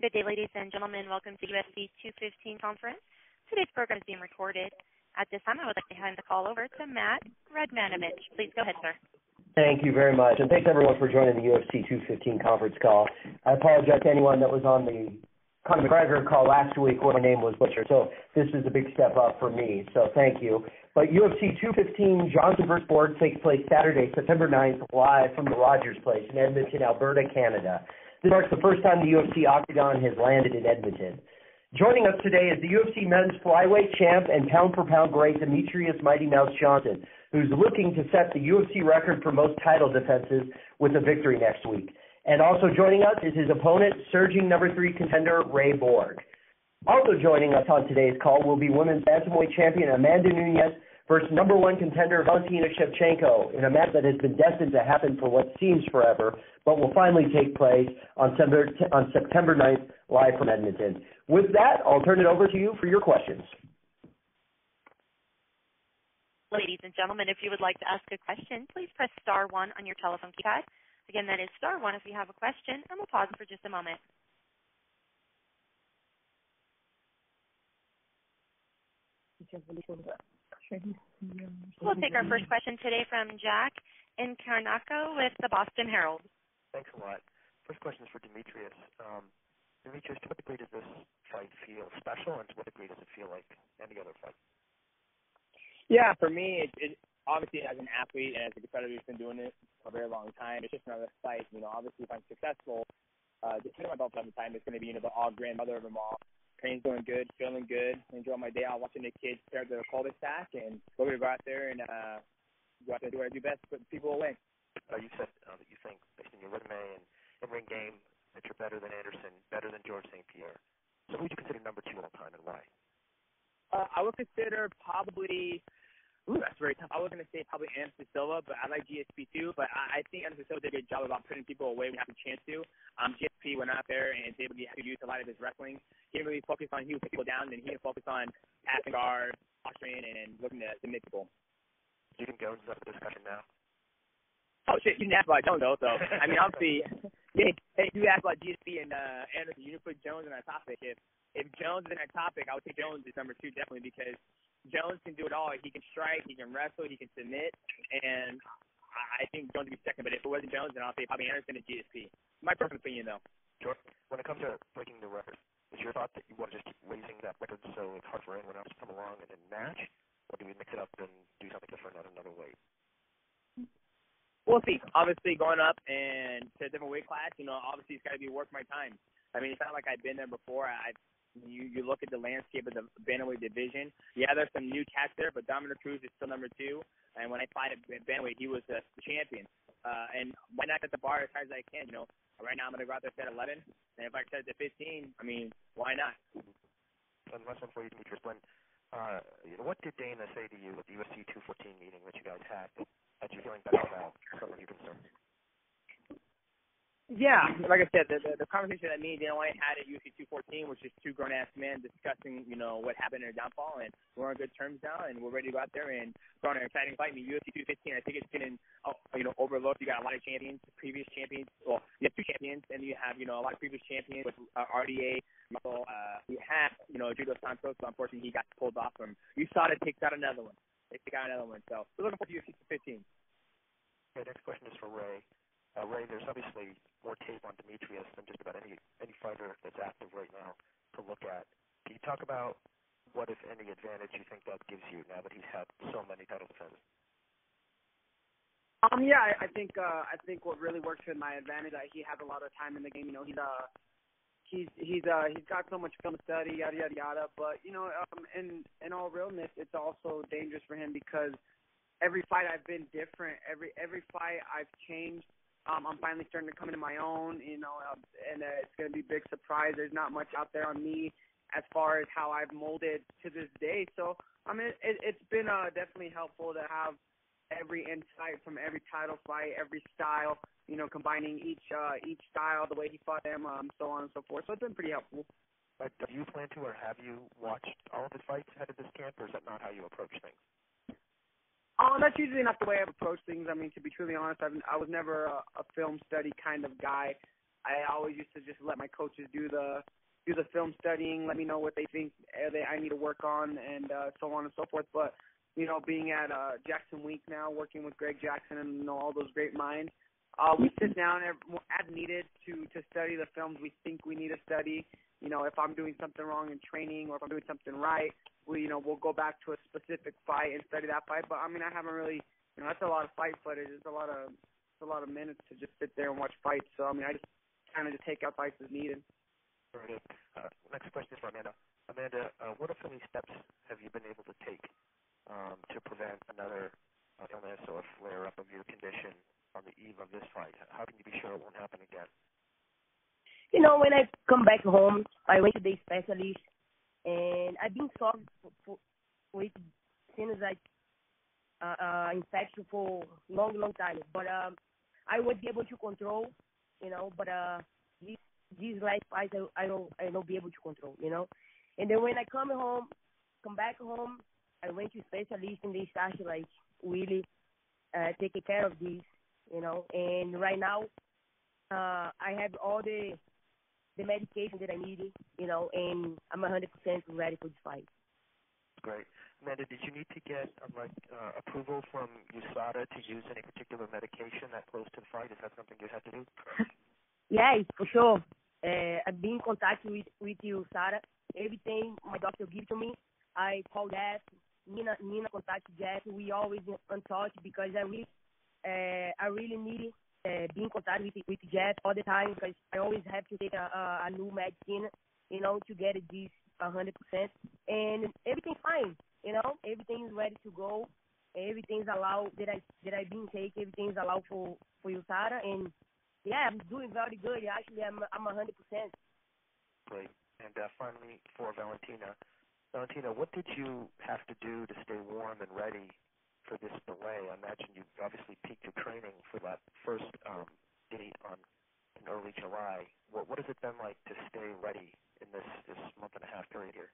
Good day, ladies and gentlemen. Welcome to UFC 215 conference. Today's program is being recorded. At this time, I would like to hand the call over to Matt Redmanovich. Please go ahead, sir. Thank you very much, and thanks everyone for joining the UFC 215 conference call. I apologize to anyone that was on the Conor McGregor call last week where my name was butchered, so this is a big step up for me, so thank you. But UFC 215 Johnson vs. Borg takes place Saturday, September 9th, live from the Rogers Place in Edmonton, Alberta, Canada. This marks the first time the UFC Octagon has landed in Edmonton. Joining us today is the UFC men's flyweight champ and pound-for-pound great Demetrious Mighty Mouse Johnson, who's looking to set the UFC record for most title defenses with a victory next week. And also joining us is his opponent, surging number 3 contender Ray Borg. Also joining us on today's call will be women's bantamweight champion Amanda Nunes versus number 1 contender Valentina Shevchenko in a match that has been destined to happen for what seems forever, but will finally take place on September 9th, live from Edmonton. With that, I'll turn it over to you for your questions. Ladies and gentlemen, if you would like to ask a question, please press star 1 on your telephone keypad. Again, that is star 1 if you have a question, and we'll pause for just a moment. We'll take our first question today from Jack Incarnaco with the Boston Herald. Thanks a lot. First question is for Demetrious. Demetrious, to what degree does this fight feel special, and to what degree does it feel like any other fight? Yeah, for me, it obviously as an athlete and as a competitor who's been doing it for a very long time, it's just another fight. You know, obviously if I'm successful, just hitting my belt all the time, it's going to be, the all grandmother of them all. Training's going good, feeling good, enjoying my day out, watching the kids start their cul-de-sac, and we're going to go out there and go out there and do what I do best, put people away. You said that you think, based on your resume and ring game, that you're better than Anderson, better than George St. Pierre. So who would you consider number 2 all time, and why? I would consider probably, that's very tough. I was going to say probably Anderson Silva, but I like GSP too. But I think Anderson Silva did a good job about putting people away when he had the chance to. GSP went out there and was able to use a lot of his wrestling. He didn't really focus on he would put people down, and he didn't focus on passing guard, posturing, and looking to submit people. Do you think Jones is up for discussion now? Oh, shit, you didn't ask about Jones, though. So, I mean, obviously, hey, you asked about GSP and Anderson. You didn't put Jones in that topic. If Jones is in that topic, I would take Jones as number 2, definitely, because Jones can do it all. He can strike, he can wrestle, he can submit, and I think Jones would be second. But if it wasn't Jones, then I'll say probably Anderson and GSP. My personal opinion, though. Sure. When it comes to breaking the record, is your thought that you want to just keep raising that record so it's hard for anyone else to come along and then match? Or do we mix it up and do something different at another weight? We'll see. Obviously, going up and to a different weight class, obviously it's got to be worth my time. I mean, it's not like I've been there before. You look at the landscape of the bantamweight division. Yeah, there's some new cats there, but Dominic Cruz is still number 2. And when I fought at bantamweight, he was the champion. And why not set the bar as high as I can? Right now I'm going to go out there at 11. And if I set it to 15, I mean, why not? And last one for you, Demetrious. What did Dana say to you at the UFC 214 meeting that you guys had that you're feeling better about something you're concerned? Yeah, like I said, the conversation that me and Dana White had at UFC 214 was just 2 grown-ass men discussing, what happened in their downfall, and we're on good terms now, and we're ready to go out there and go on an exciting fight. I mean, UFC 215, I think it's getting, overlooked. You got a lot of champions, previous champions. Well, you have 2 champions, and you have, a lot of previous champions with RDA. You have, Judo Santos, so unfortunately he got pulled off from USADA, takes out another one. They take out another one. So we're looking forward to UFC 215. Okay, next question is for Ray. Ray, there's obviously more tape on Demetrious than just about any fighter that's active right now to look at. Can you talk about what, if any, advantage you think that gives you now that he's had so many title defenses? Yeah, I think what really works to my advantage, he has a lot of time in the game. He's got so much film to study, yada yada yada. But in all realness, it's also dangerous for him because every fight I've been different. Every fight I've changed. I'm finally starting to come into my own, and it's going to be a big surprise. There's not much out there on me as far as how I've molded to this day. So, I mean, it's been definitely helpful to have every insight from every title fight, every style, combining each style, the way he fought them, so on and so forth. So it's been pretty helpful. Do you plan to, or have you watched all of his fights ahead of this camp, or is that not how you approach things? That's usually not the way I've approached things. I mean, to be truly honest, I was never a film study kind of guy. I always used to just let my coaches do the film studying, let me know what they think I need to work on, and so on and so forth. But being at Jackson Week now, working with Greg Jackson and all those great minds, we sit down as needed to study the films we think we need to study. If I'm doing something wrong in training or if I'm doing something right, we'll go back to a specific fight and study that fight. But I haven't really, that's a lot of fight footage. It's a lot of minutes to just sit there and watch fights. So I just kind of just take out fights as needed. Very good. Next question is for Amanda. Amanda, what, if any, steps have you been able to take to prevent another illness or flare-up of your condition on the eve of this fight? How can you be sure it won't happen again? When I come back home, I went to the specialist, and I've been with since infection for long time. But I would be able to control, but these last fights I don't be able to control, And then when I come back home, I went to specialist, and they started really taking care of this, And right now, I have all the medication that I needed, and I'm 100% ready for this fight. Great. Amanda, did you need to get approval from USADA to use any particular medication that close to the fight? Is that something you had to do? Yes, for sure. I've been in contact with USADA. Everything my doctor gives to me, I call that. Nina contacts Jeff. We always in touch because I really need be in contact with Jeff all the time because I always have to take a new medicine, to get this 100%. And everything's fine, Everything's ready to go. Everything's allowed that I've been taking. Everything's allowed for USADA. And, yeah, I'm doing very good. Actually, I'm 100%. Great. And finally, for Valentina, what did you have to do to stay warm and ready for this delay? I imagine you obviously peaked your training for that first date in early July. What has it been like to stay ready in this month and a half period here?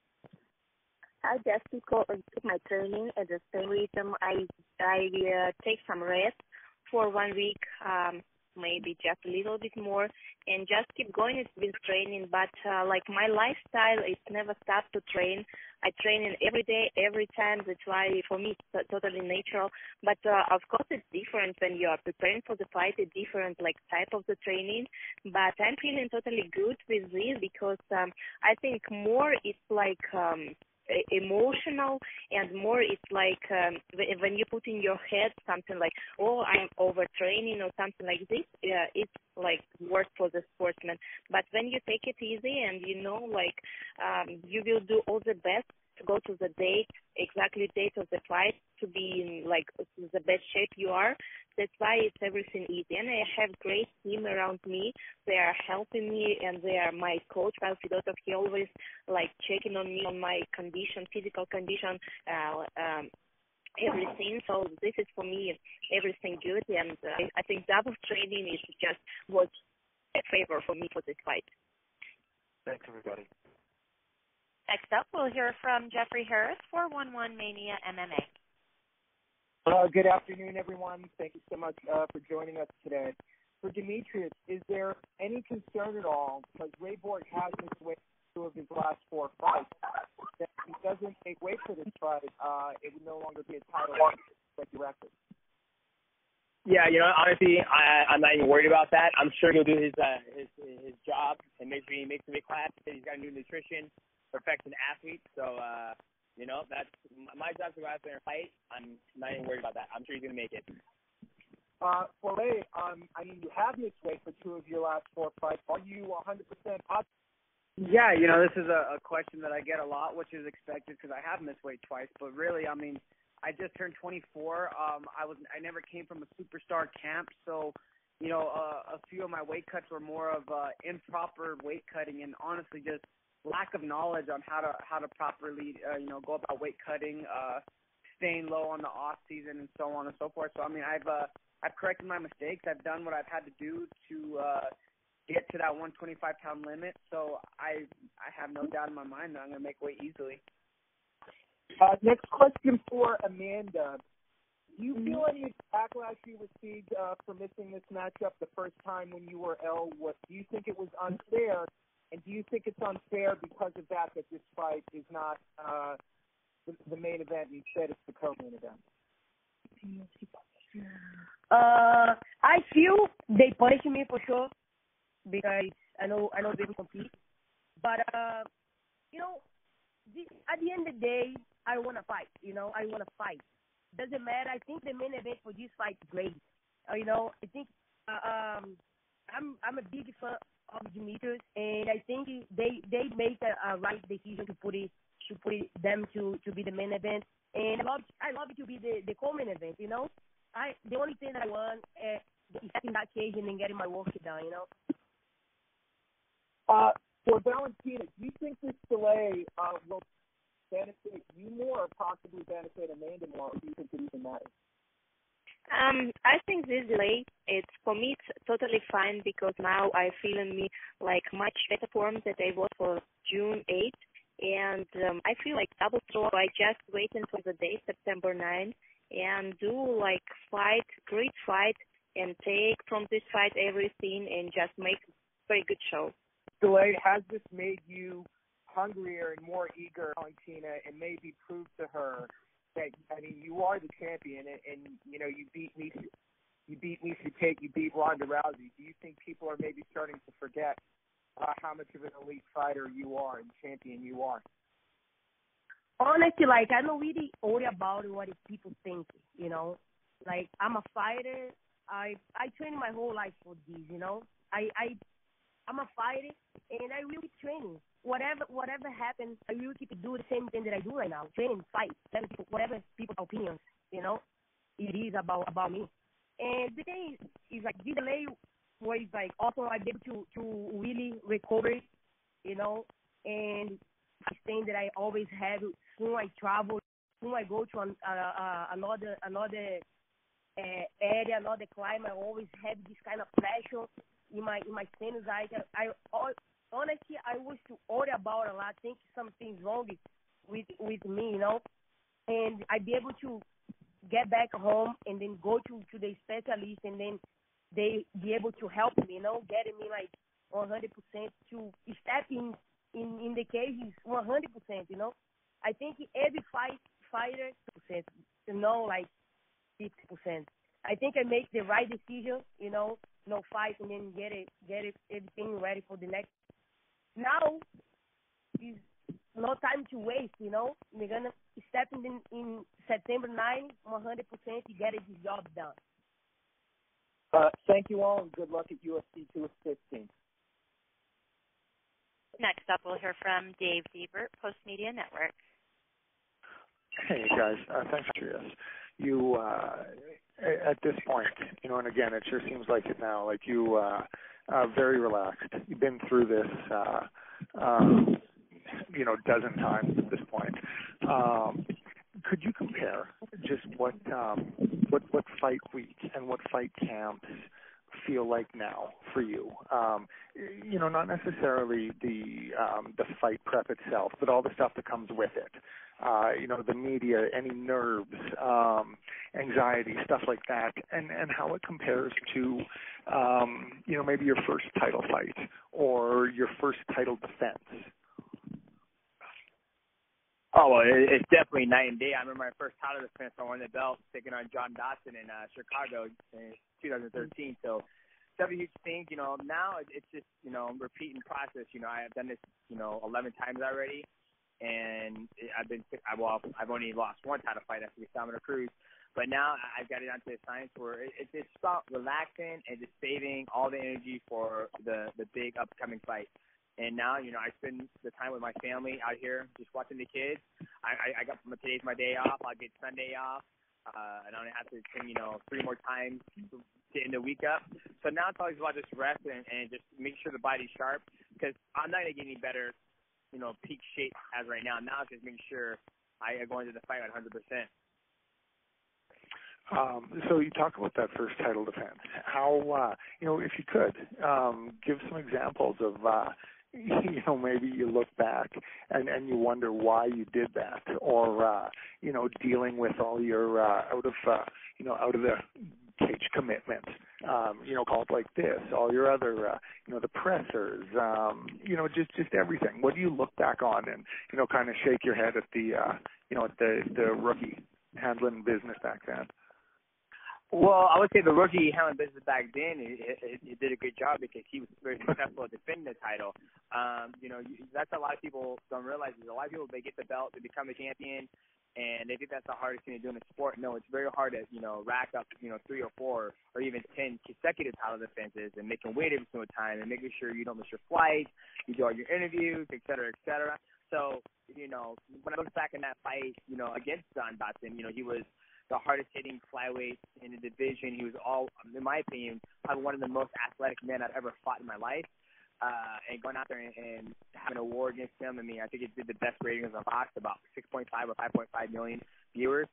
I just took my training at the same rhythm. I take some rest for 1 week, maybe just a little bit more, and just keep going with training. But my lifestyle, it never stops to train. I train in every day, every time. That's why for me it's totally natural. But of course it's different when you are preparing for the fight. It's different type of the training. But I'm feeling totally good with this because I think more it's emotional, and more it's when you put in your head something like, oh, I'm overtraining or something like this, it's worse for the sportsman. But when you take it easy and you will do all the best to go to the exactly date of the fight, to be in the best shape you are. That's why it's everything easy. And I have great team around me. They are helping me, and they are my coach, Pavel Fedotov. He always checking on me, on my condition, physical condition, everything. So this is for me everything good, and I think double training is just was a favor for me for this fight. Thanks, everybody. Next up, we'll hear from Jeffrey Harris, 411 Mania MMA. Good afternoon, everyone. Thank you so much for joining us today. For Demetrious, is there any concern at all, because Ray Borg has his way through of his last 4 fights, that if he doesn't make weight for this fight, it would no longer be a title record? Yeah, honestly, I'm not even worried about that. I'm sure he'll do his job and make me weight class. He's got new nutrition, perfect an athlete. So, that's my job to go out there and fight. I'm not even worried about that. I'm sure he's going to make it. For Ray, you have missed weight for 2 of your last 4 fights. Are you 100% up? Yeah, this is a question that I get a lot, which is expected because I have missed weight twice. But really, I just turned 24. I never came from a superstar camp, so a few of my weight cuts were more of improper weight cutting, and honestly, just lack of knowledge on how to properly go about weight cutting, staying low on the off season, and so on and so forth. So I've corrected my mistakes. I've done what I've had to do to get to that 125-pound limit. So I have no doubt in my mind that I'm going to make weight easily. Next question for Amanda. Do you feel any backlash you received for missing this matchup the first time when you were ill? Do you think it was unfair? And do you think it's unfair because of that this fight is not the main event, instead it's the co-main event? I feel they punish me for sure because I know they will compete. But you know, at the end of the day, I want to fight. You know, I want to fight. Doesn't matter. I think the main event for this fight is great. You know, I think I'm a big fan of Demetrious, and I think they make a right decision to put them to be the main event. And I love it to be the co-main event. You know, the only thing that I want is stepping that cage and then getting my work done. You know. For Valentina, do you think this delay will benefit you more or possibly benefit Amanda more, or do you think it even matters? I think this delay, for me, it's totally fine because now I feel in me like much better form than I was for June 8th. And I feel like double throw. I just waiting for the day, September 9th, and do like great fight, and take from this fight everything and just make a very good show. Delay, has this made you hungrier and more eager, Valentina, and maybe prove to her that, I mean, you are the champion, and you know, you beat Miesha Tate, you beat Ronda Rousey. Do you think people are maybe starting to forget how much of an elite fighter you are and champion you are? Honestly, like, I don't really worry about what people think, you know. Like, I'm a fighter. I trained my whole life for this, you know. I'm a fighter, and I will keep training. Whatever happens, I will keep doing the same thing that I do right now. Training, fight, whatever people's opinions, you know, it is about me. And the thing is like, the delay was like, also I be able to really recover, you know, and this thing that I always have, soon I travel, soon I go to another area, another climate, I always have this kind of pressure in my stance. Honestly, I was to worry about a lot, think something's wrong with me, you know, and I'd be able to get back home and then go to the specialist, and then they be able to help me, you know, getting me like 100% to step in the case is 100%, you know. I think every fighter, you know, like 50%. I think I make the right decision, you know, no fight, and then get it everything ready for the next. Now is no time to waste, you know. We're gonna step in September 9, 100% to get this job done. Thank you all, and good luck at UFC 215. Next up, we'll hear from Dave Diebert, Post Media Network. Hey guys, thanks for this. You at this point, you know, and again, it sure seems like it now. Like you are very relaxed. You've been through this, you know, dozen times at this point. Could you compare just what fight week and what fight camps feel like now for you? You know, not necessarily the fight prep itself, but all the stuff that comes with it. You know, the media, any nerves, anxiety, stuff like that, and how it compares to, you know, maybe your first title fight or your first title defense. Oh, well, it's definitely night and day. I remember my first title defense, I won the belt, taking on John Dodson in Chicago in 2013. So, it's a huge thing. You know, now it's just, you know, repeating process. You know, I have done this, you know, 11 times already. And I've only lost one title fight after Stamina Cruz, but now I've got it onto the science where it's about relaxing and just saving all the energy for the big upcoming fight. And now, you know, I spend the time with my family out here just watching the kids. I got today's my day off. I'll get Sunday off. I don't have to train, you know, 3 more times to end the week up. So now it's always about just rest and just make sure the body's sharp, because I'm not going to get any better, you know, peak shape as right now. Now it's just making sure I go into the fight at 100%. So you talk about that first title defense. How, you know, if you could, give some examples of, maybe you look back and you wonder why you did that, or dealing with all your out of the cage commitment, called like this, all your other, the pressers, just everything. What do you look back on and, kind of shake your head at the rookie handling business back then? Well, I would say the rookie handling business back then, he did a good job because he was very successful at defending the title. That's a lot of people don't realize. Is a lot of people, they get the belt, they become a champion, and they think that's the hardest thing to do in the sport. No, it's very hard to, rack up, 3 or 4 or even 10 consecutive title defenses and making weight every single time and making sure you don't miss your flights, you do all your interviews, et cetera, et cetera. So, when I look back in that fight, against John Dotson, he was the hardest hitting flyweight in the division. He was in my opinion, probably one of the most athletic men I've ever fought in my life. And going out there and having a war against him, I think it did the best ratings on Fox, about 6.5 or 5.5 million viewers.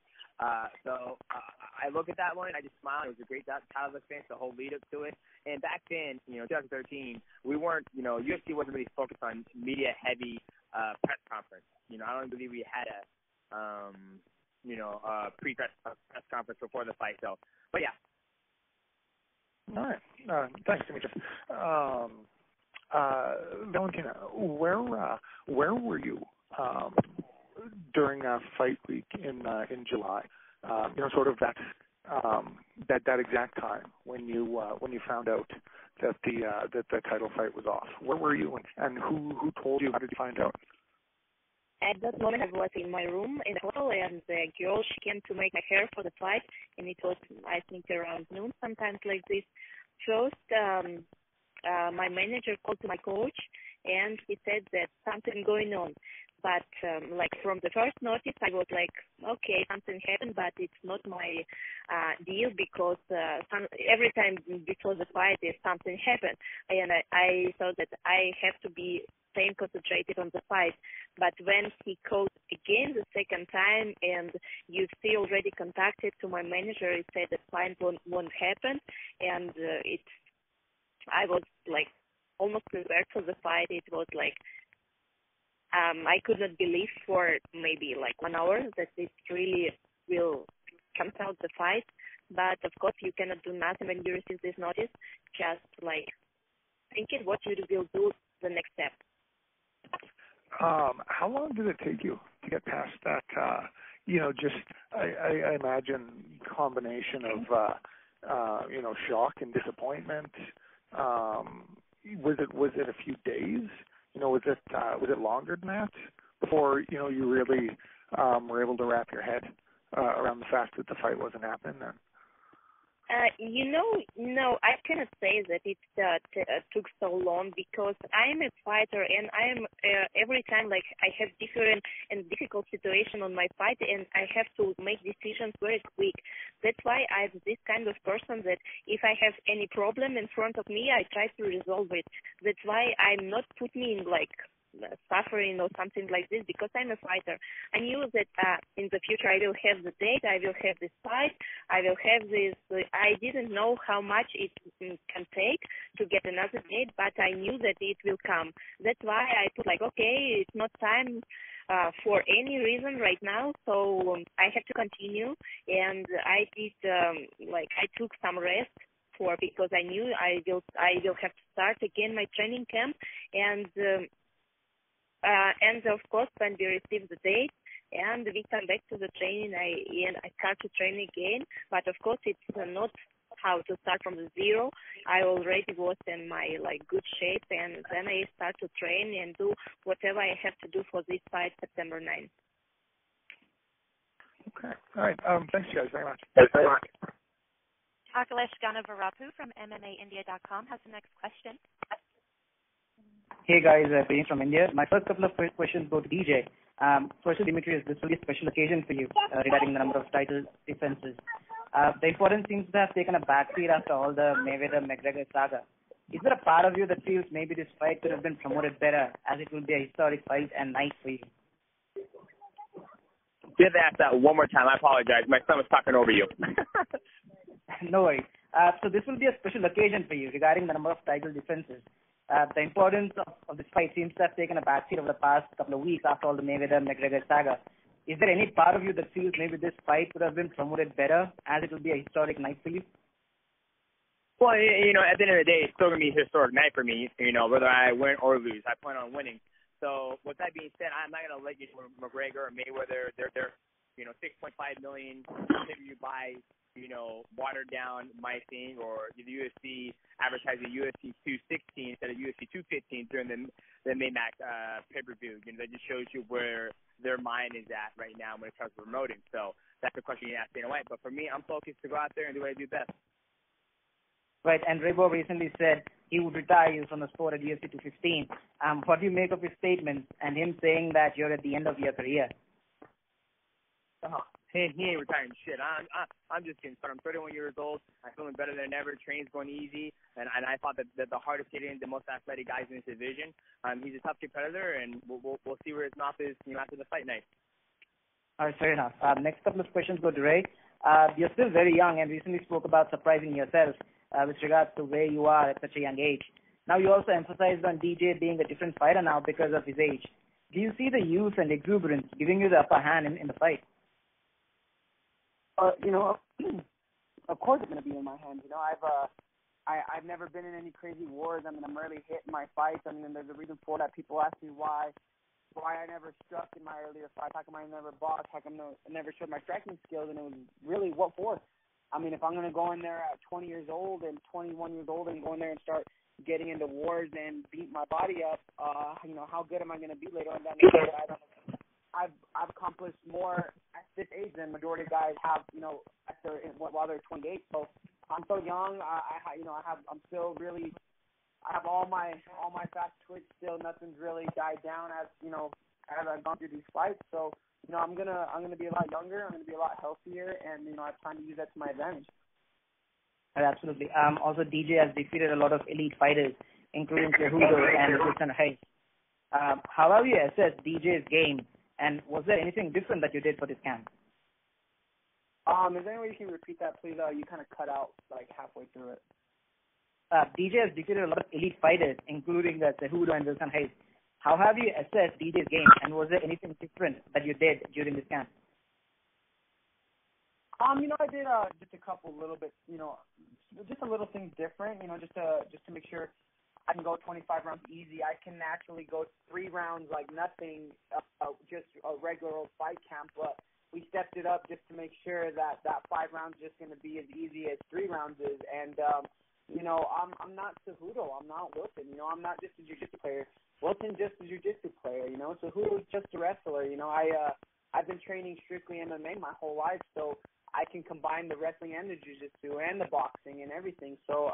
So I look at that one, I just smile. It was a great title defense, the whole lead up to it. And back then, 2013, we weren't, UFC wasn't really focused on media heavy press conference. I don't believe we had a pre-press conference before the fight. So, but yeah. All right. Thanks, Demetrious. Valentina, where were you during fight week in July? Sort of that exact time when you found out that the title fight was off. Where were you, and who told you? How did you find out? At that moment, I was in my room in the hotel, and the girl, she came to make my hair for the fight, and it was, I think, around noon, sometimes like this. First, my manager called to my coach, and he said that something going on. But, from the first notice, I was like, okay, something happened, but it's not my deal because every time before the fight, something happened. And I thought that I have to be staying concentrated on the fight. But when he called again the second time and UFC already contacted to my manager, he said that fight won't happen. And I was almost prepared for the fight. It was I could not believe for maybe 1 hour that it really will come out the fight. But of course you cannot do nothing when you receive this notice. Just thinking what you will do the next step. How long did it take you to get past that? I imagine combination of shock and disappointment. Was it a few days? Was it longer than that before you really were able to wrap your head around the fact that the fight wasn't happening then? No, I cannot say that it took so long because I am a fighter and I am every time I have different and difficult situation on my fight and I have to make decisions very quick. That's why I'm this kind of person that if I have any problem in front of me, I try to resolve it. That's why I'm not put me in suffering or something like this because I'm a fighter. I knew that in the future I will have the date, I will have this fight, I will have this. I didn't know how much it can take to get another date, but I knew that it will come. That's why I put okay, it's not time for any reason right now, so I have to continue. And I did I took some rest because I knew I will have to start again my training camp and of course, when we receive the date and we come back to the training, I start to train again. But of course, it's not how to start from the zero. I already was in my good shape, and then I start to train and do whatever I have to do for this fight, September 9th. Okay. All right. Thanks, you guys, very much. Thanks very much. Akhilesh Ganavarapu from MMAindia.com has the next question. Hey guys, Payne from India. My first couple of questions go to DJ. First, Demetrious, this will be a special occasion for you regarding the number of title defenses. The importance seems to have taken a backseat after all the Mayweather-McGregor saga. Is there a part of you that feels maybe this fight could have been promoted better, as it will be a historic fight and night for you? You have to ask that one more time. I apologize. My son was talking over you. No worries. So this will be a special occasion for you regarding the number of title defenses. The importance of this fight seems to have taken a backseat over the past couple of weeks after all the Mayweather-McGregor saga. Is there any part of you that feels maybe this fight could have been promoted better, as it will be a historic night for you? Well, at the end of the day, it's still going to be a historic night for me, whether I win or lose. I plan on winning. So with that being said, I'm not going to let McGregor or Mayweather, they're $6.5 million you buy, watered down my thing, or the UFC advertising UFC 216 instead of UFC 215 during the Maymax pay-per-view. That just shows you where their mind is at right now when it comes to promoting. So that's the question you asked Dana White. But for me, I'm focused to go out there and do what I do best. Right, and Raybo recently said he would retire you from the sport at UFC 215. What do you make of his statements and him saying that you're at the end of your career? He ain't retiring shit. I'm just getting started. I'm 31 years old. I'm feeling better than ever. Training's going easy, and I thought that the hardest hitting, the most athletic guys in this division. He's a tough competitor, and we'll see where his mouth is after the fight night. All right, fair enough. Next couple of questions go to Ray. You're still very young and recently spoke about surprising yourself with regards to where you are at such a young age. Now, you also emphasized on DJ being a different fighter now because of his age. Do you see the youth and exuberance giving you the upper hand in the fight? Of course it's going to be in my hands. I've never been in any crazy wars. I'm rarely hit in my fights. There's a reason for that. People ask me why I never struck in my earlier fights. How come I never boxed? How come I never showed my striking skills? And it was really, what for? If I'm going to go in there at 20 years old and 21 years old and go in there and start getting into wars and beat my body up, how good am I going to be later on down the road? I've accomplished more at this age than majority of guys have, while they're 28. So I'm so young. I'm still really, I have all my fast twitch still. Nothing's really died down as I've gone through these fights. So I'm gonna be a lot younger. I'm gonna be a lot healthier, and I have time to use that to my advantage. Absolutely. Also, DJ has defeated a lot of elite fighters, including Cejudo and Wilson Hayes. How have you assessed DJ's game? And was there anything different that you did for this camp? Is there any way you can repeat that, please? You kind of cut out like halfway through it. DJ has defeated a lot of elite fighters, including Cejudo and Wilson Hayes. How have you assessed DJ's game, and was there anything different that you did during this camp? I did just a couple little bits, just a little thing different, just to make sure I can go 25 rounds easy. I can actually go 3 rounds like nothing, just a regular old fight camp. But we stepped it up just to make sure that 5 rounds is just going to be as easy as 3 rounds is. And I'm not Cejudo. I'm not Wilson. I'm not just a jiu-jitsu player. Wilson's just a jiu-jitsu player. Cejudo's just a wrestler. I've been training strictly MMA my whole life, so I can combine the wrestling and the jiu-jitsu and the boxing and everything. So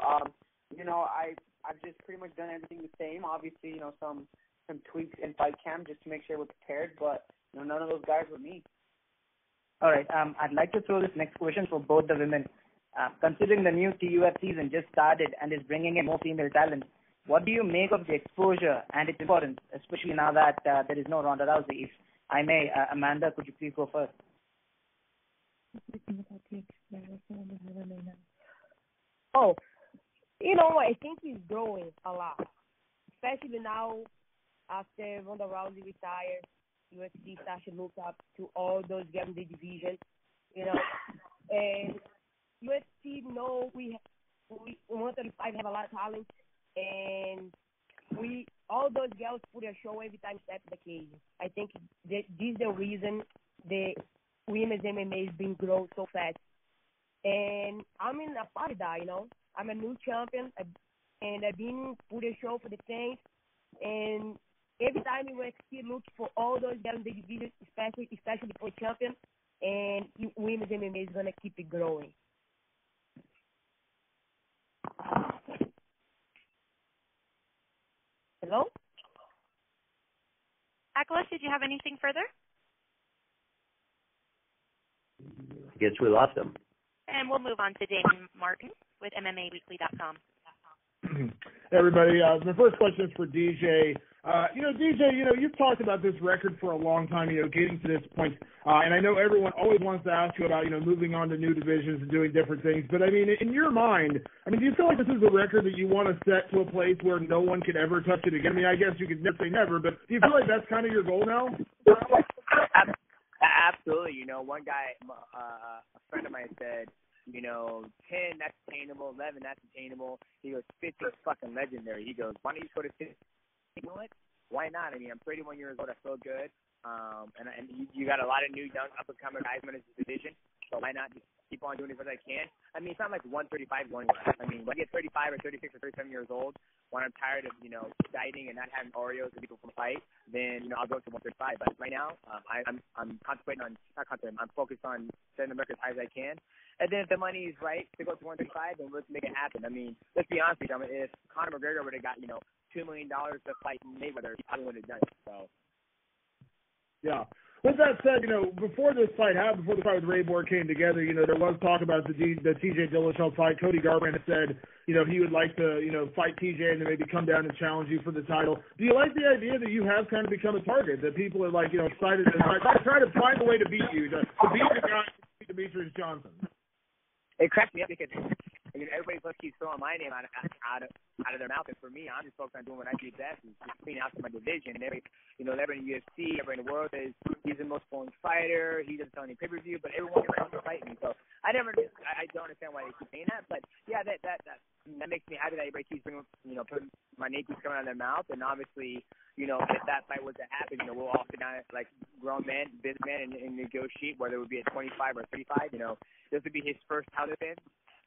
I've just pretty much done everything the same. Obviously, some tweaks in fight camp just to make sure we're prepared, but none of those guys were me. All right. I'd like to throw this next question for both the women. Considering the new TUF season just started and is bringing in more female talent, what do you make of the exposure and its importance, especially now that there is no Ronda Rousey? If I may, Amanda, could you please go first? I think he's growing a lot, especially now after Ronda Rousey retired. UFC starts to look up to all those guys in the division, and UFC we 135 have a lot of talent, and all those girls put a show every time step the cage. I think this is the reason the women's MMA has been growing so fast. And I'm in a party there, I'm a new champion, and I've been put a show for the fans. And every time UFC looks for all those guys in the division, especially for champion, and women's MMA is gonna keep it growing. Hello? Akala, did you have anything further? I guess we lost him. And we'll move on to Damon Martin with MMAweekly.com. Hey everybody, my first question is for DJ. DJ, you've talked about this record for a long time, getting to this point. And I know everyone always wants to ask you about, moving on to new divisions and doing different things. But, in your mind, do you feel like this is a record that you want to set to a place where no one could ever touch it again? I guess you could never say never, but do you feel like that's kind of your goal now? Absolutely. One guy, a friend of mine said, 10, that's attainable. 11, that's attainable. He goes, 50 is fucking legendary. He goes, why don't you go to 50? You know what? Why not? I'm 31 years old. I feel good. And you got a lot of new, young, up-and-coming guys in this division. So why not just keep on doing it as I can? It's not like 135 going anywhere. When I get 35 or 36 or 37 years old, when I'm tired of, dieting and not having Oreos and people from fight, then, I'll go to 135. But right now, I'm contemplating on, not contemplating, I'm focused on setting the record as high as I can. And then if the money is right to go to 135, then let's make it happen. Let's be honest with you. If Conor McGregor would have got, $2 million to fight Mayweather, he probably would have done it. So. Yeah. With that said, before this fight happened, before the fight with Ray Borg came together, there was talk about the TJ Dillashaw fight. Cody Garbrandt said, he would like to, fight TJ and then maybe come down and challenge you for the title. Do you like the idea that you have kind of become a target, that people are excited to try to find a way to beat you, to beat the guy, Demetrious Johnson? It cracks me up because everybody keeps throwing my name out of their mouth, and for me, I'm just focused on doing what I do best, is just clean out to my division. And everybody in the UFC, everybody in the world says he's the most fun fighter. He doesn't sell any pay-per-view, but everyone wants to fight me. So I don't understand why they keep saying that. But yeah, that makes me happy that everybody keeps putting my name keeps coming out of their mouth. And obviously, if that fight was to happen, we'll all sit down like grown men, businessmen, and negotiate whether it would be at 25 or 35. This would be his first title defense.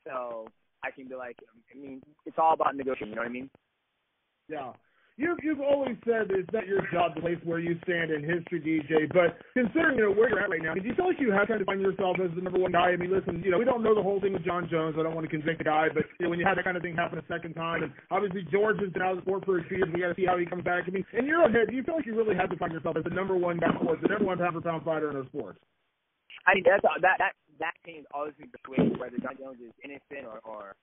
So I can be like, it's all about negotiating, you know what I mean? Yeah. You've always said it's not your job to place where you stand in history, DJ, but considering, where you're at right now, do you feel like you have kind of defined yourself as the number one guy? Listen, we don't know the whole thing with John Jones. I don't want to convict the guy, but, when you have that kind of thing happen a second time, and obviously George has been out of the sport for a few years, we got to see how he comes back. In your own head, do you feel like you really have to find yourself as the number one guy in sports, the number one pound-for-pound fighter in those sports? That change always be persuaded whether John Jones is innocent or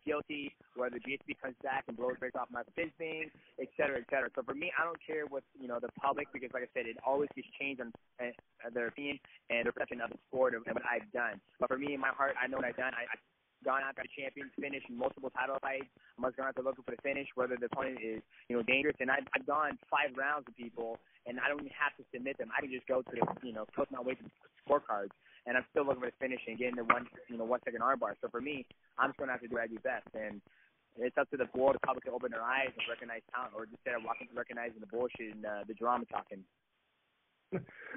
guilty, whether GSP comes back and blows breaks off my fist thing, et cetera, et cetera. So for me, I don't care what the public, because like I said, it always gets changed on their opinion and their perception of the sport and what I've done. But for me, in my heart, I know what I've done. I've gone out, got a champion, finished multiple title fights. I'm just going to have to look for the finish, whether the opponent is dangerous. And I've gone 5 rounds with people, and I don't even have to submit them. I can just go to post my way to the scorecards, and I'm still looking for the finish and getting the 1 second armbar. So for me, I'm just going to have to do what I do best. And it's up to the board, the public, to open their eyes and recognize talent, or just instead of walking to recognizing the bullshit and the drama talking.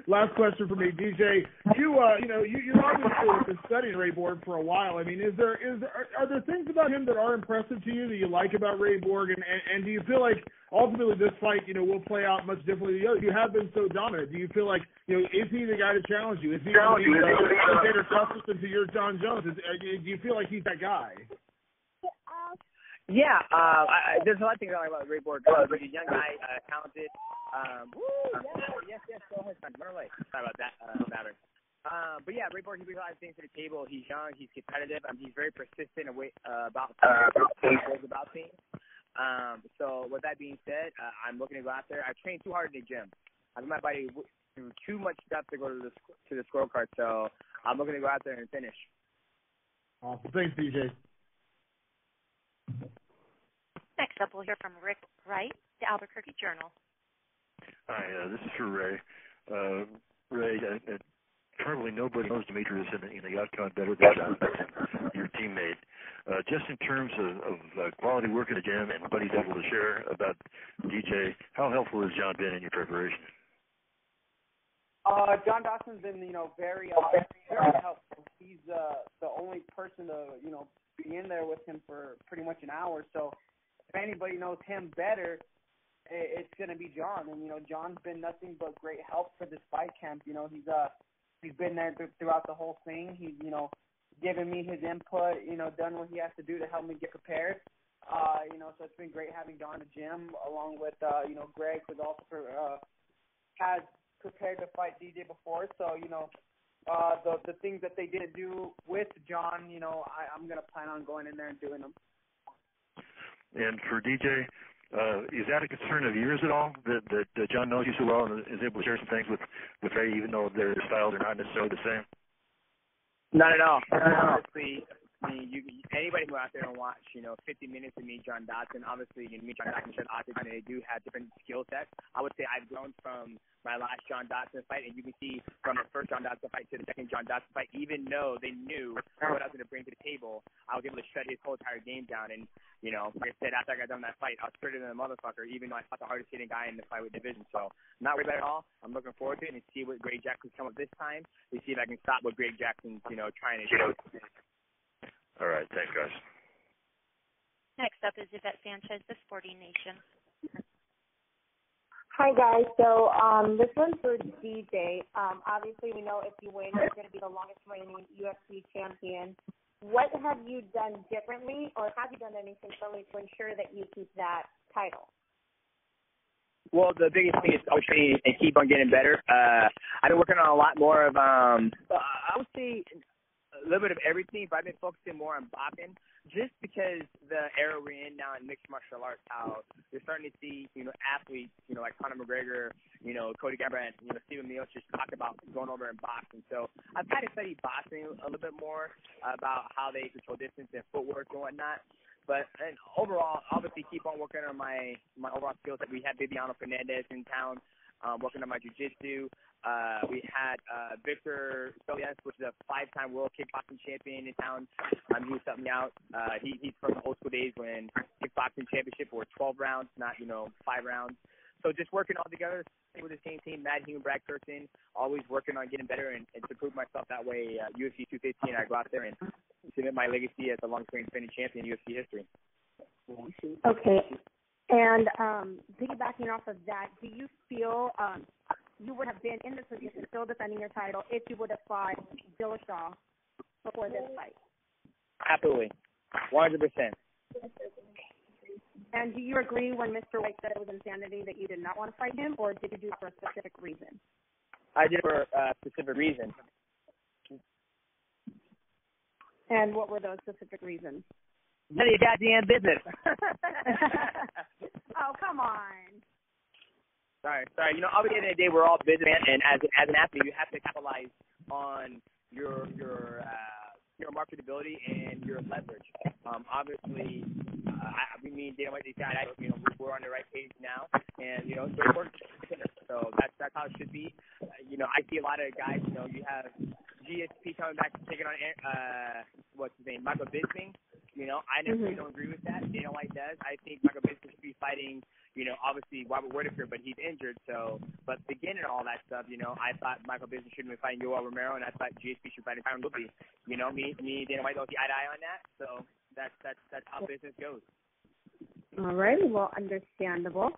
Last question for me, DJ. You've obviously been studying Ray Borg for a while. Are there things about him that are impressive to you that you like about Ray Borg, and do you feel like ultimately this fight will play out much differently than the others? You have been so dominant. Do you feel like is he the guy to challenge you? Is he going to be the justice to your John Jones? Do you feel like he's that guy? Yeah, there's a lot of things I like about Ray Borg. He's a young guy, talented. Yes, go ahead, son. Run away. Sorry about that, Maverick. But yeah, Ray Borg, he brings a lot of things to the table. He's young, he's competitive, he's very persistent about things. So with that being said, I'm looking to go out there. I trained too hard in the gym. I put my body through too much stuff to go to the scorecard. So I'm looking to go out there and finish. Awesome. Thanks, DJ. Next up, we'll hear from Rick Wright, the Albuquerque Journal. Hi, this is for Ray. Ray, probably nobody knows Demetrious in the outcome better than John, your teammate. Just in terms of quality work in the gym and what he's able to share about DJ, how helpful has John been in your preparation? John Dawson's been, very helpful. He's the only person to, be in there with him for pretty much an hour. So if anybody knows him better, it's going to be John. And, John's been nothing but great help for this fight camp. He's been there throughout the whole thing. He's, given me his input, done what he has to do to help me get prepared. So it's been great having John in the gym, along with, Greg, who's also has prepared to fight DJ before. So, the things that they didn't do with John, I'm going to plan on going in there and doing them. And for DJ, Is that a concern of yours at all, that John knows you so well and is able to share some things with Ray, even though their styles are not necessarily the same? Not at all. Honestly, anybody who out there and watch, 50 minutes to meet John Dodson, obviously, meet John Dodson and Octagon, they do have different skill sets. I would say I've grown from my last John Dodson fight, and you can see from the first John Dodson fight to the second John Dodson fight, even though they knew what I was going to bring to the table, I was able to shut his whole entire game down. And, like I said, after I got done that fight, I was straighter than a motherfucker, even though I fought the hardest hitting guy in the flyweight division. So I'm not worried about it at all. I'm looking forward to it and see what Greg Jackson's come up this time, to see if I can stop what Greg Jackson's, trying to do. All right. Thanks, guys. Next up is Yvette Sanchez, The Sporting Nation. Hi, guys. So this one's for DJ. Obviously, we know if you win, you're going to be the longest reigning UFC champion. What have you done differently, or have you done anything differently to ensure that you keep that title? Well, the biggest thing is always training and keep on getting better. I've been working on a lot more of, I would say, a little bit of everything, but I've been focusing more on boxing just because the era we're in now in mixed martial arts, how you're starting to see, athletes, like Conor McGregor, Cody Garbrandt, Stephen Miocic talk about going over and boxing. So I've had to study boxing a little bit more about how they control distance and footwork and whatnot. But overall, obviously keep on working on my overall skills. Like we had Viviano Fernandez in town, working on my jiu-jitsu. We had Victor Solis, which is a 5-time world kickboxing champion in town. He was helping me out. He's from the old school days when kickboxing championship were 12 rounds, not 5 rounds. So just working all together with the same team, Matt Hume, Brad Kirsten, always working on getting better and to prove myself that way. UFC 215, I go out there and submit my legacy as the longest reigning defending champion in UFC history. Okay. And piggybacking off of that, do you feel you would have been in this position still defending your title if you would have fought Dillashaw before this fight? Absolutely. 100%. And do you agree when Mr. White said it was insanity that you did not want to fight him, or did you do it for a specific reason? I did it for a specific reason. And what were those specific reasons? None of your goddamn business. Oh, come on. Sorry. Obviously, at the end of the day, we're all businessmen, and as an athlete, you have to capitalize on your marketability and your leverage. Obviously, me and Dana White decided, we're on the right page now, and so it's important. So that's how it should be. I see a lot of guys. You have GSP coming back and taking on what's his name, Michael Bisping. I never don't agree with that. Dana White does. I think Michael Bisping should be fighting, obviously Robert Whittaker, but he's injured. So, but beginning all that stuff, I thought Michael Bisping should be fighting Yoel Romero, and I thought GSP should fight Tyron Woodley. Me and Dana White don't see eye to eye on that. So that's how business goes. All right. Well, understandable.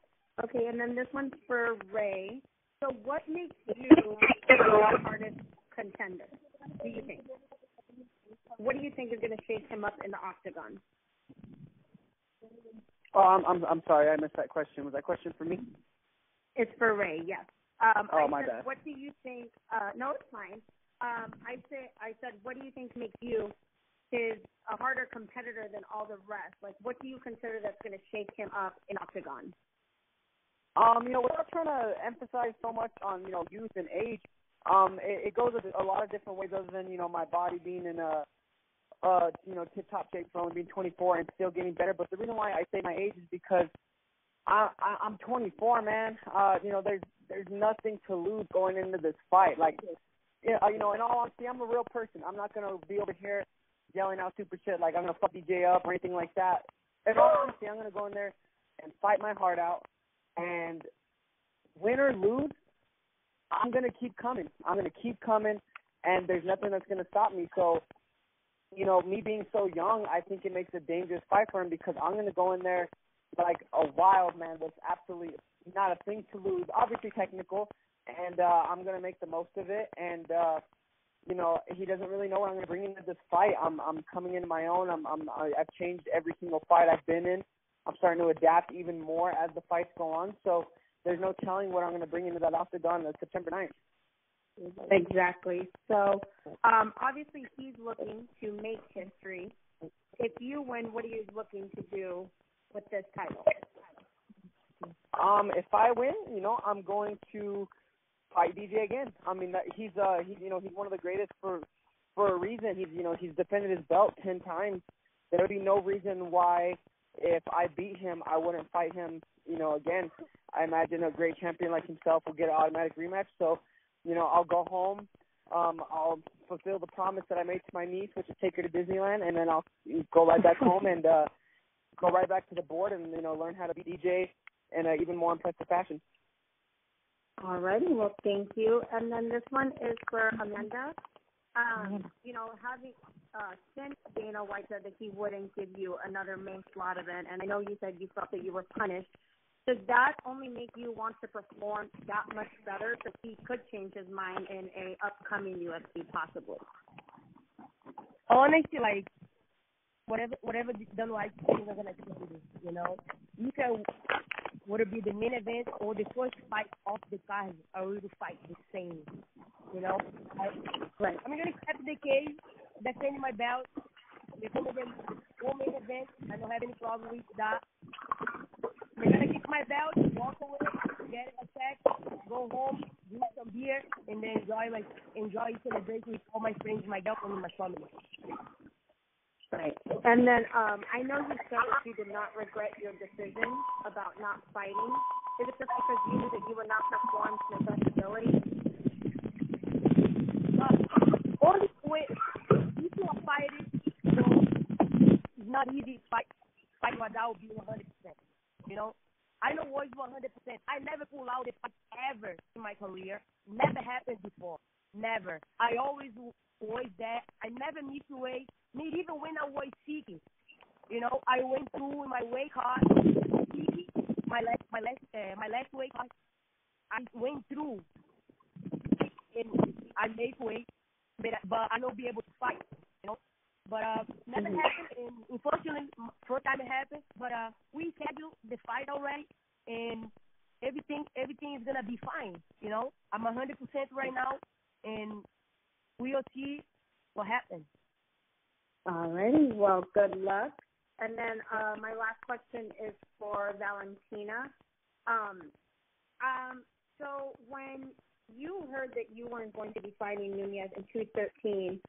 Okay, and then this one's for Ray. So, what makes you the hardest contender? Do you think? What do you think is going to shake him up in the octagon? Oh, I'm sorry, I missed that question. Was that question for me? It's for Ray. Yes. My bad. What do you think? No, it's fine. I said, what do you think makes you a harder competitor than all the rest? Like, what do you consider that's going to shake him up in octagon? Without trying to emphasize so much on youth and age, it goes a lot of different ways other than my body being in a tip-top shape from being 24 and still getting better. But the reason why I say my age is because I'm 24, man. There's nothing to lose going into this fight. Like, in all honesty, I'm a real person. I'm not gonna be over here yelling out super shit like I'm gonna fuck DJ up or anything like that. In all honesty, I'm gonna go in there and fight my heart out, and win or lose, I'm gonna keep coming. And there's nothing that's gonna stop me. So, me being so young, I think it makes a dangerous fight for him because I'm gonna go in there like a wild man with absolutely not a thing to lose. Obviously technical, and I'm gonna make the most of it. And he doesn't really know what I'm gonna bring into this fight. I'm coming into my own. I've changed every single fight I've been in. I'm starting to adapt even more as the fights go on. So there's no telling what I'm gonna bring into that octagon on September 9th. Exactly. So, obviously he's looking to make history. If you win, what are you looking to do with this title? If I win, I'm going to fight DJ again. I mean, he's one of the greatest for a reason. He's defended his belt 10 times. There would be no reason why, if I beat him, I wouldn't fight him, again. I imagine a great champion like himself will get an automatic rematch. So, I'll go home. I'll fulfill the promise that I made to my niece, which is take her to Disneyland, and then I'll go right back home and go right back to the board and, learn how to be DJ in an even more impressive fashion. All righty. Well, thank you. And then this one is for Amanda. Having since Dana White said that he wouldn't give you another main slot event, and I know you said you felt that you were punished, does that only make you want to perform that much better so he could change his mind in a upcoming UFC possibly? Honestly, like, whatever Dana White is not going to change it, You can, would it be the main event or the first fight off the card, I will fight the same, Right. I'm going to accept the case, defend my belt, become the main event. I don't have any problem with that. I'm going to kick my belt, walk away, get a check, go home, drink some beer, and then enjoy celebrating with all my friends, my girlfriend, and my family. Right. And then I know you said that you did not regret your decision about not fighting. Is it just because you knew that you would not perform to your best ability? Honestly, if you are fighting, it's not easy to fight without being 100%. I know what is 100%. I never pull out a fight ever in my career. Never happened before. Never. I always was there. I never missed weight. Not even when I was seeking. I went through my weight class. My last weight class. I went through and I made weight, but I not be able to fight. But never happened, and unfortunately, first time it happened. But we scheduled the fight already, and everything is gonna be fine. I'm 100% right now, and we'll see what happens. All righty. Well, good luck. And then my last question is for Valentina. So when you heard that you weren't going to be fighting Nunes in 213.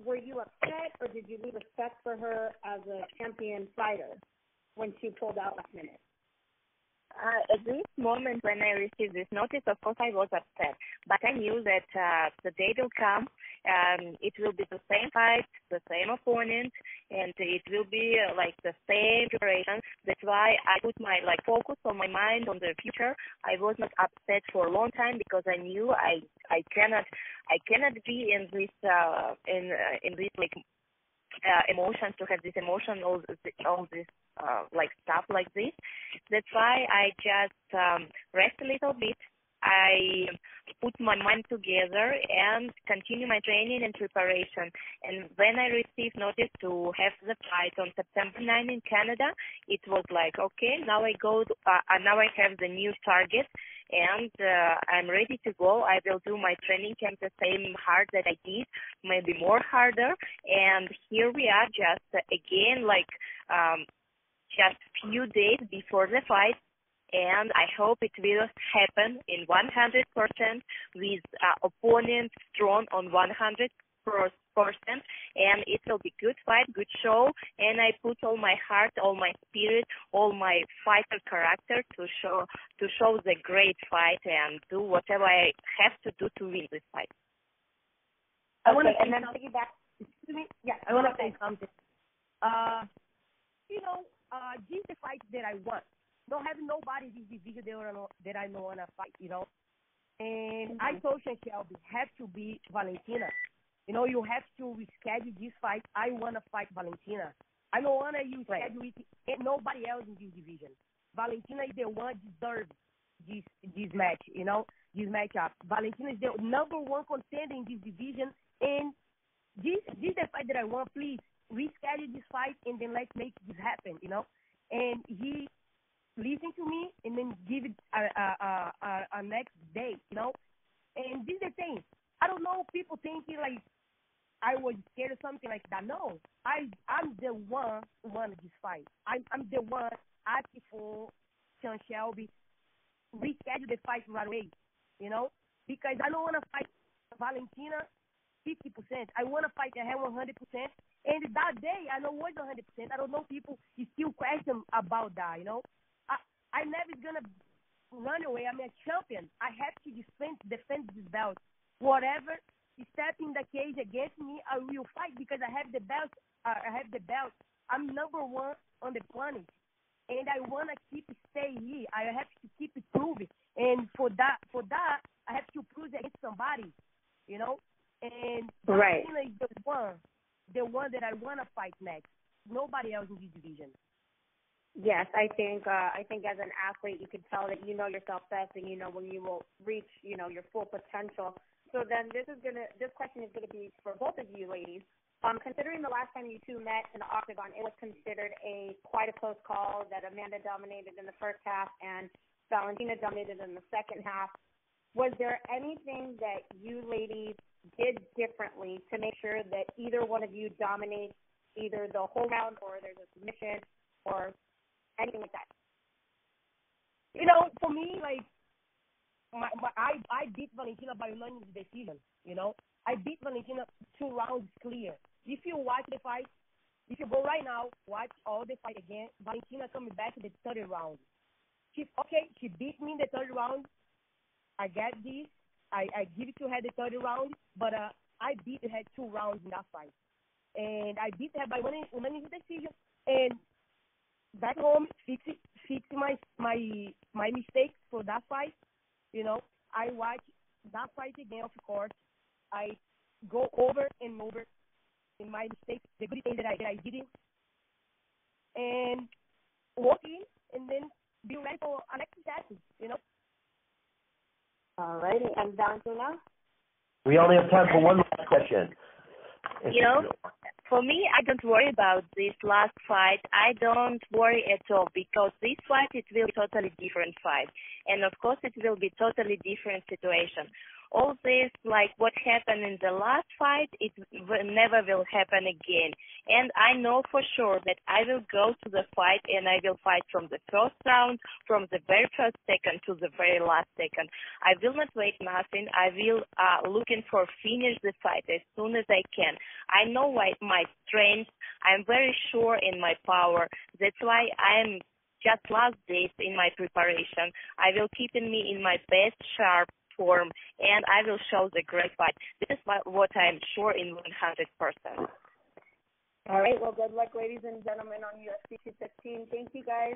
Were you upset, or did you leave respect for her as a champion fighter when she pulled out last minute? At this moment when I received this notice, of course I was upset, but I knew that the day will come, it will be the same fight, the same opponent, and it will be like the same duration. That's why I put my focus on my mind on the future. I was not upset for a long time because I knew I cannot be in this emotions, to have this emotion, all this stuff like this. That's why I just rest a little bit. I put my mind together and continue my training and preparation. And when I received notice to have the fight on September 9 in Canada, it was like, okay, now I now I have the new target, and I'm ready to go. I will do my training camp the same hard that I did, maybe more harder. And here we are, just again, just few days before the fight. And I hope it will happen in 100% with opponent strong on 100%, and it will be good fight, good show. And I put all my heart, all my spirit, all my fighter character to show the great fight and do whatever I have to do to win this fight. I want to and then piggyback. Excuse me. Yeah, I want to say something. These are the fights that I want. Don't have nobody in this division that I know wanna fight, And I told Shelby, have to be Valentina. You have to reschedule this fight. I wanna fight Valentina. I don't wanna schedule it nobody else in this division. Valentina is the one deserves this match, this matchup. Valentina is the number one contender in this division, and this is the fight that I want. Please reschedule this fight and then let's make this happen, And he listen to me and then give it a next day, And this is the thing. I don't know, people thinking like I was scared or something like that. No, I'm the one who won this fight. I'm the one asking for Sean Shelby, reschedule the fight right away, you know, because I don't want to fight Valentina 50%. I want to fight her 100%. And that day, I know it was 100%. I don't know people still question about that, you know. I never going to run away. I'm a champion. I have to defend this belt. Whatever step in the cage against me, I will fight because I have the belt. I'm number one on the planet. And I want to keep stay here. I have to keep it proving. And for that, I have to prove it against somebody, you know. And Valentina is the one that I want to fight next. Nobody else in this division. Yes, I think as an athlete, you can tell that you know yourself best, and you know when you will reach, you know, your full potential. So then this question is gonna be for both of you ladies. Considering the last time you two met in the octagon, it was considered quite a close call that Amanda dominated in the first half and Valentina dominated in the second half. Was there anything that you ladies did differently to make sure that either one of you dominates either the whole round or there's a submission or anything like that? You know, for me, like, I beat Valentina by unanimous decision, you know. I beat Valentina 2 rounds clear. If you watch the fight, if you go right now, watch all the fight again, Valentina coming back in the third round. She beat me in the third round. I get this. I give it to her the third round, but I beat her 2 rounds in that fight. And I beat her by unanimous decision. And back home, fix my mistakes for that fight. You know, I watch that fight again, of course. I go over and over in my mistakes, the good thing that I didn't, and walk in and then be ready for an next step, you know. All righty, and Valentina? We only have time for one last question. You know, for me, I don't worry about this last fight. I don't worry at all because this fight, it will be a totally different fight. And, of course, it will be totally different situation. All this, like what happened in the last fight, it never will happen again. And I know for sure that I will go to the fight and I will fight from the first round, from the very first second to the very last second. I will not wait nothing. I will looking for finish the fight as soon as I can. I know my strength. I'm very sure in my power. That's why I'm just last days in my preparation. I will keep me in my best sharp form, and I will show the great fight. This is what I'm sure in 100%. All right. Well, good luck, ladies and gentlemen, on UFC 215. Thank you, guys.